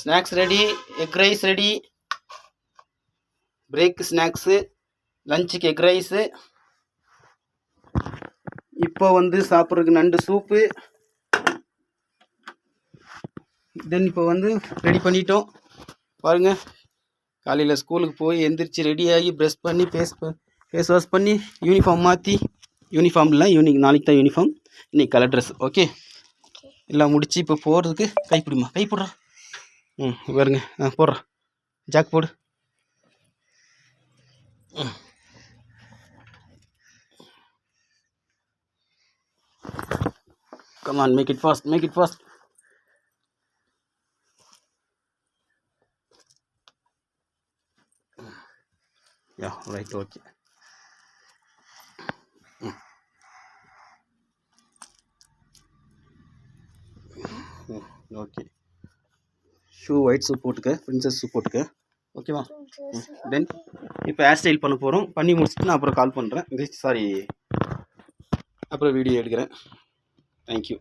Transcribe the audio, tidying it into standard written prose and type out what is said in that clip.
Snacks ready, egg rice ready, break snacks, லஞ்சுக்கு egg rice. இப்போ வந்து சாப்பிட்றதுக்கு நண்டு சூப்பு. தென் இப்போ வந்து ரெடி பண்ணிட்டோம் பாருங்கள். காலையில் ஸ்கூலுக்கு போய் எந்திரிச்சு ரெடியாகி ப்ரெஷ் பண்ணி ஃபேஸ் வாஷ் பண்ணி யூனிஃபார்ம் மாற்றி, யூனிஃபார்ம் இல்லை நாளைக்கு தான் யூனிஃபார்ம், இன்றைக்கி கலர் ட்ரெஸ். ஓகே, எல்லாம் முடிச்சு இப்போ போகிறதுக்கு கைப்பிடிமா, கை போடுறா. பாருங்க, போடுறா, ஜாக் போடு. Come on, make it fast, make it fast. Yeah, right, okay. Okay, shoe white shoe போட்டுக்க, பிரின்சஸ் ஷூ போட்டுக்க. ஓகேவா? தென் இப்போ ஹேர் ஸ்டைல் பண்ண போகிறோம். பண்ணி முடிச்சுட்டு நான் அப்புறம் கால் பண்ணுறேன். சாரி, அப்புறம் வீடியோ எடுக்கிறேன். தேங்க்யூ.